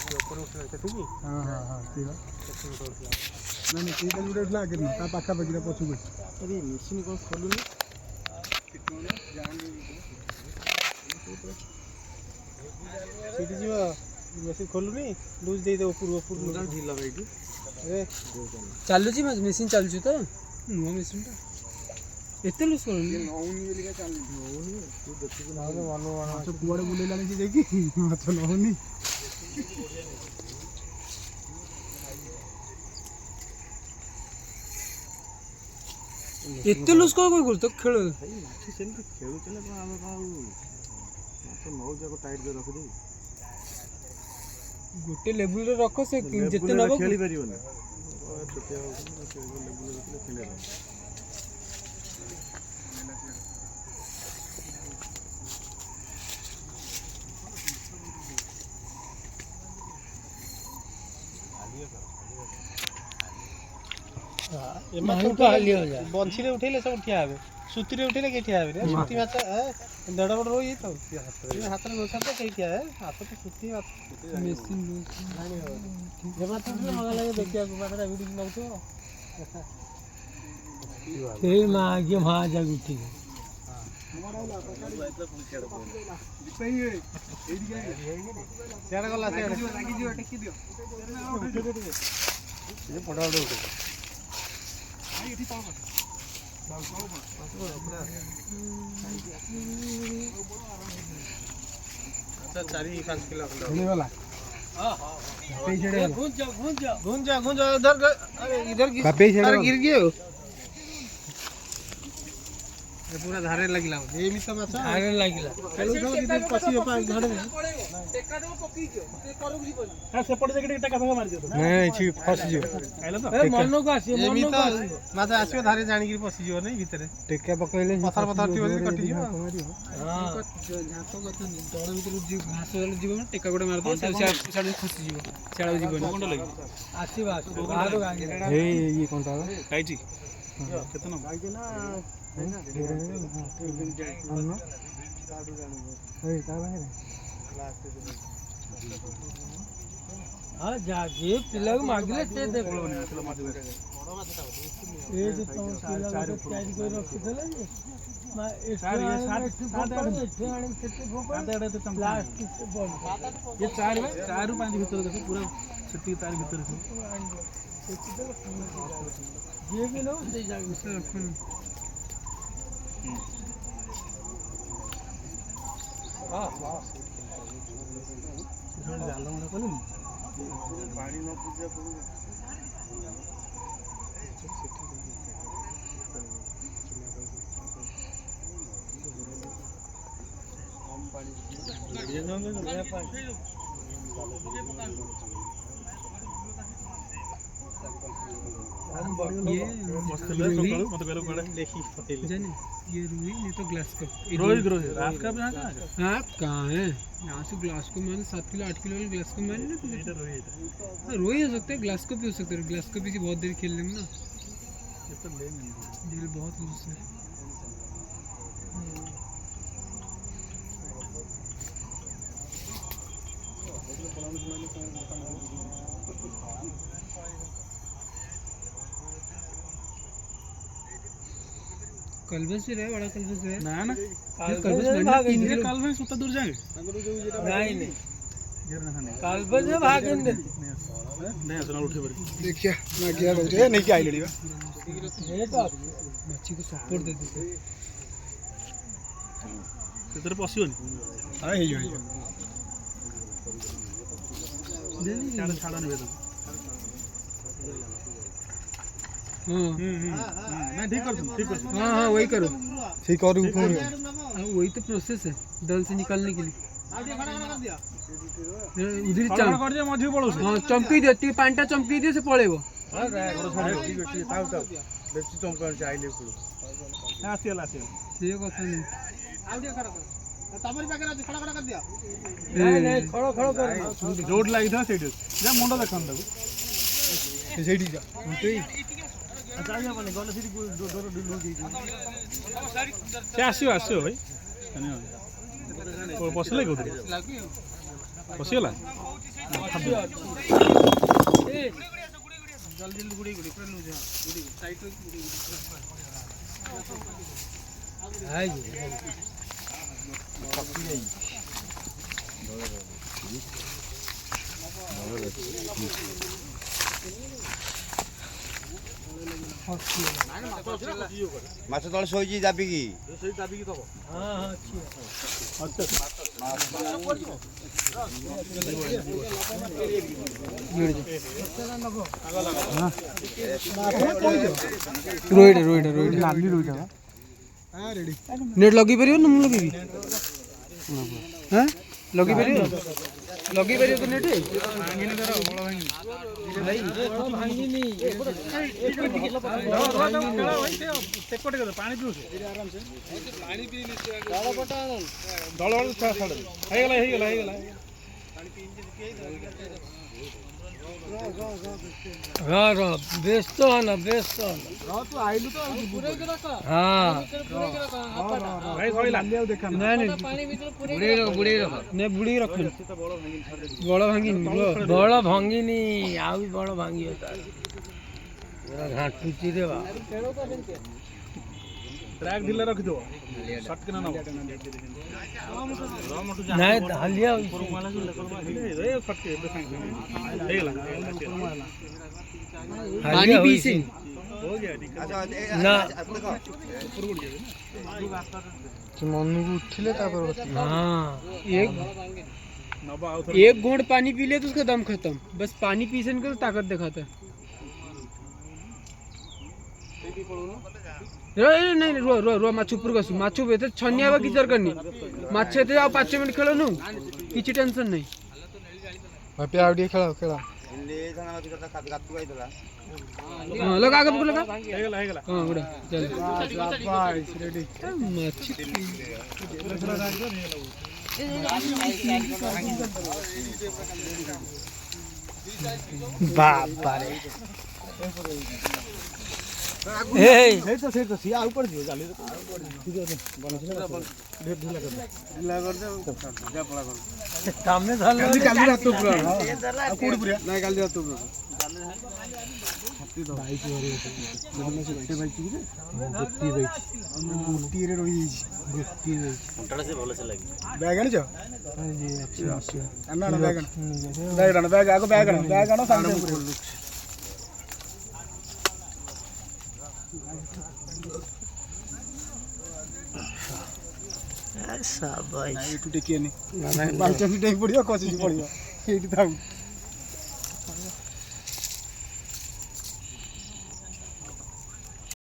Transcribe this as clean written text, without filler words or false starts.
हाँ हाँ हाँ ठीक है नहीं ठीक है उड़े उठला आगे ना ता पाखा बगिरा पछु गछ अरे मशीन कौन खोलुनी सीधी जीवा मशीन खोलुनी लूज दे दे ऊपर ऊपर मुझे ढीला बैठी ए चालू जी मशीन चालू छी तो नुवा मशीन ता एते लूज करनी नौनी बोली का चालू नौनी तू देखि ना मानो मानो कुआड़े बुलेला नहीं देखी माछ नौनी एते लूज कोई तो खेल सेमती खेलु चले को हम तो नौ जाको टाइट दे रख दे गोटे लेवल रे रखो से जते नबो खेली परियो ना छोटिया लेवल रे रखले खेले बंशी रे उठेले सब ठिया हेबे सुती रे उठेले के ठिया हेबे रे सुती माछ दड़ बड़ रोई तो हाथ रे गोसा तो के ठिया है हाथ तो सुती मशीन नहीं हो जमा तो मगा लगे देखिया को मात्रा वीडियो नउतो ए मा आगे मा जा गुटी सही है सेड़ा गला सेड़ा लागी दियो टेकी दियो ये पड़ा उठे आई एठी पाव अच्छा 4-5 किलो होने वाला हां हां घूम जा इधर अरे इधर गिर गए हो ये पूरा धारे लागिला ये मिसा माछ धारे लागिला चलो जो दीदी पसी पा घाड़े टेका देबो पकी जो ते करू जी बोल हां से पड़ जके टेका फेका मार दियो नहीं छी फस जो आइलो तो ए मन को आसी मन को माछ आसीओ धारे जानी की पसी जो नहीं भीतर टेका पकइले पत्थर थियो जे कटि जो हां झातो कत तळ भीतर जी घास वाला जीव टेका गोडे मार दो साडे खुसी जीव साडा जीव कोन लगी आसीबा बाहर गांगे ए ये कोनटा काईची केतना गाई ना हाँ जागे पिलग मागले ते देख ये जो तो पिलग तैयारी कर रखी थले जे मैं चार ये सात आने सेटे भोपा तो प्लास्टिक से बंद ये 4 भीतर देखो पूरा छत्ती तार भीतर से ये भी लो दे जागे से रखो वाह वाह इधर जालो में कोनी पानी न पूजा पड़ो कम पानी ये जान दे पानी ये मस्त ले सकाळू मत बेलो कोडे देखी पटेल जाने ये रूही नहीं तो ग्लास कप रोही रात का यहां कहां है यहां से ग्लास को मैंने 7 किलो 8 किलो वाला ग्लास को मैंने ना तो रोही है रोही हो सकता है ग्लास कप भी हो सकता है ग्लास कप भी बहुत देर खेल लेंगे ना ये तो ले नहीं दिल बहुत लूज है कलबस भी रहे बड़ा कलबस है ना ना कलबस में कलबस सुता दूर जाएंगे नहीं कलबस में भागेंगे नहीं सुना उठे पर देखिए मैं गया बोलते नहीं क्या आई लड़ी ये तो मच्छी को सपोर्ट दे देते तेरे पसियो नहीं हां हे जो दे छाड़ा नहीं बेटा मैं ठीक कर हाँ हाँ वही करो ठीक करूँ वही तो प्रोसेस है दल से निकालने के लिए उधर हाँ चमकी दे पानी चमकी दे से पड़ेगा जोड़ लगी था मुंड देखा से आसो भाई बसले कौन ପଶିଗଲା ଜଲ୍ଦି ଜଲ୍ଦି ଗୁଡ଼ି ଗୁଡ଼ି ପୁରା ଲୁଜ ଗୁଡ଼ି ସାଇଡ୍ ରେ ମାଛ ତଳେ ଶୋଇଛି ଦାବିକି ରୋଇଟା ରୋଇଟା ରୋଇଟା ନାଲି ରୋଇଟା ନେଟ୍ ଲଗେଇ ପାରିବ ନା ମୁଁ ଲଗେଇବି ହଁ ଲଗେଇ ପାରିବ ତ ନେଟ୍ ପାଣି ପିଉଛୁ ଦଳ ହେଇଗଲା ହେଇଗଲା ହେଇଗଲା ବ୍ୟସ୍ତ ହନା ବ୍ୟସ୍ତ ତୁ ଆଇଲୁ ତ ହଁ ଭାଇ ସଇଲା ବୁଡେଇ ରଖ ବଳ ଭାଙ୍ଗିନି ବଳ ଭାଙ୍ଗିନି ଆଉ ବି ବଳ ଭାଙ୍ଗିବ ତାର ଘାଣ୍ଟୁଛି ରେ ବା ଟ୍ରାକ୍ ଢିଲା ରଖିଥିବ ସଟ୍ କିନା ନବ ନାଇଁ ହାଲିଆ ହେଇଗଲା ପାଣି ପିଇସି ନା ମନକୁ उठिले हाँ एक घोट पानी पी ले तो उसका दम खत्म बस पानी पी से निकल ताकत दिखाता है नहीं रो रो रो माछु पुर गसु माछु बेते छनिया बा किचर करनी माछे ते आ 5 मिनिट खेलो नु किछि टेंशन नहीं पे आउडी खेला खेला हां लगा आगे पकड़ लगा ହେଇଗଲା ହେଇଗଲା हां गुडा चल ବାଇଶ ରେଡି माछी बाबा रे ए ସେଇଟା ସିଏ ଆଉ ପଡି ଯିବ ଚାଲି ଠିକ ଅଛି ଢିଲା କରିଦେ ଯା ପଳା କର सामने धल କାଲି ରାତ ପୁରା ଆଉ କୋଉଠି ପୁରା ନାଇଁ କାଲି ରାତ ପୁରା ବାଇକ ଗୋଟିଏରେ ରହିଯାଇଛି ବ୍ୟାଗ ଆଣିଛ ବ୍ୟାଗ ଆଗ ବ୍ୟାଗ ଆଣ ସାଙ୍ଗେ शाबाश ଏଇଠୁ ଟେକିଏନି ବାଇଚାନ୍ସ ଟେକି ପଡ଼ିବ ଖସିକି ପଡ଼ିବ ଏଇଠି ଥାଉ